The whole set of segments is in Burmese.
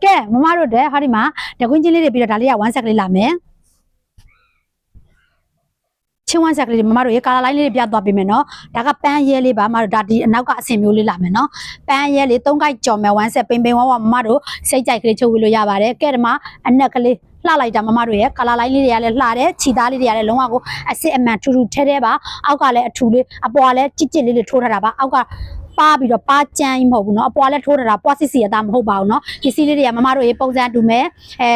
ကဲမမတို့တဲ့ဟာဒီမှာတကွင်းချင်းလေးတွေပြီးတော့ဒါလေးက1 set ကလေးလာမယ်ချင်း1 set ကလေးမမတို့ရေကာလာလိုင်းလေးတွေပြသွားပေးမယ်နော်ဒါကပန်းရဲလေးပါမမတို့ဒါဒီအနောက်ကအဆင်မျိုးလေးလာမယ်နော်ပန်းရဲလေး3 guide ကြော်မယ်1 set ပိန်ပိန်ဝမမတို့စိတ်ကြိုက်ကလေးချုပ်ဝေးလို့ရပါတယ်ကဲဒီမှာအနက်ကလေးလှလိုက်တာမမတို့ရေကာလာလိုင်းလေးတွေကလည်းလှတယ်ခြိသားလေးတွေကလည်းလုံးဝကိုအစစ်အမှန်ထူထူထဲထဲပါအောက်ကလည်းအထူလေးအပေါ်ကလည်းကြစ်ကြစ်လေးထိုးထားတာပါအောက်ကပါပြီးတော့ပါကြမ်းကြီးမဟုတ်ဘူးเนาะအပေါ်လည်းထိုးထားတာပွားစစ်စီရတာမဟုတ်ပါဘူးเนาะပစ္စည်းလေးတွေကမမတို့ရေပုံစံတူမယ်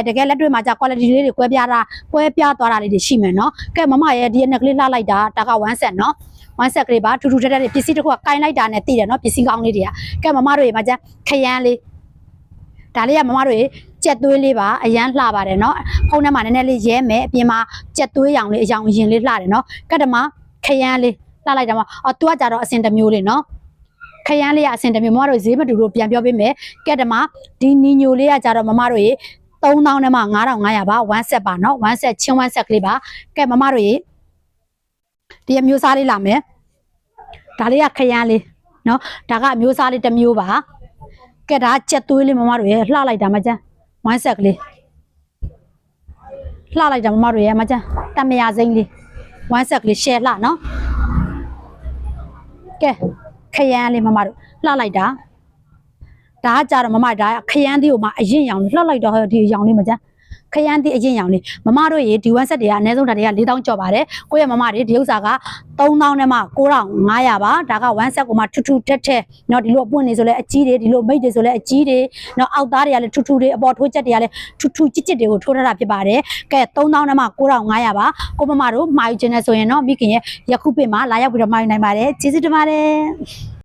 တကယ်လက်တွေ့မှာじゃ quality လေးတွေကွဲပြားသွားတာလေးတွေရှိမယ်เนาะကဲမမရဲ့ဒီအနက်ကလေးလှလိုက်တာဒါက1 set เนาะ1 set ကလေးပါထူထူထဲထဲပစ္စည်းတစ်ခုကကင်လိုက်တာနဲ့တည်တယ်เนาะပစ္စည်းကောင်းလေးတွေကကဲမမတို့ရေမှာじゃခရမ်းလေးဒါလေးကမမတို့ရေကြက်သွေးလေးပါအရန်လှပါတယ်เนาะဖုန်းထဲမှာနည်းနည်းလေးရဲမယ်အပြင်မှာကြက်သွေးရောင်လေးအရောင်ရင်လေးလှတယ်เนาะကဲဒီမှာခရမ်းလေးလှလိုက်တာမှာသူကကြတော့အစင်တစ်မျိုးလေးเนาะခရမ်းလေးကအစင်တစ်မျိုးမမတို့ဈေးမတူလို့ပြန်ပြောပေးမယ်ကဲဒီမှာဒီနီညိုလေးကကြတော့မမတို့ရေ3000နဲ့မှ9500ပါ1 set ပါเนาะ1 set ချင်း1 set ကလေးပါကဲမမတို့ရေဒီအမျိုးစားလေးလာမယ်ဒါလေးကခရမ်းလေးเนาะဒါကအမျိုးစားလေးတစ်မျိုးပါကဲဒါကြက်သွေးလေးမမတို့ရေလှလိုက်တာမကျန်း1 set ကလေးလှလိုက်တာမမတို့ရေမကျန်းတမယာစိမ့်လေး1 set ကလေး share လှเนาะကဲခရမ်းလေးမမတို့လှလိုက်တာဒါကကြတော့မမဒါခရမ်းသီးကိုမှအရင်ရောင်လှလိုက်တော့ဒီရောင်လေးမကျန်းခရမ်းသီးအရင်ရောင်လေးမမတို့ရေဒီ1 set တွေကအနည်းဆုံးဒါတွေက4000ကျော်ပါတယ်ကိုယ့်ရဲ့မမတွေဒီဥစ္စာက3000နဲ့မှ9500ပါဒါက1 set ကိုမှထူထူထက်ထက်เนาะဒီလိုအပွင့်နေဆိုလဲအကြီးတွေဒီလိုမိတ်တွေဆိုလဲအကြီးတွေเนาะအောက်သားတွေကလည်းထူထူတွေအပေါ်ထိုးချက်တွေကလည်းထူထူကြစ်ကြစ်တွေကိုထိုးထားတာဖြစ်ပါတယ်ကဲ3000နဲ့မှ9500ပါကိုမမတို့မှာယူခြင်းနဲ့ဆိုရင်เนาะမိခင်ရဲ့ယခုပင်မှာလာရောက်ပြီးတော့မှာယူနိုင်ပါတယ်ကျေးဇူးတင်ပါတယ်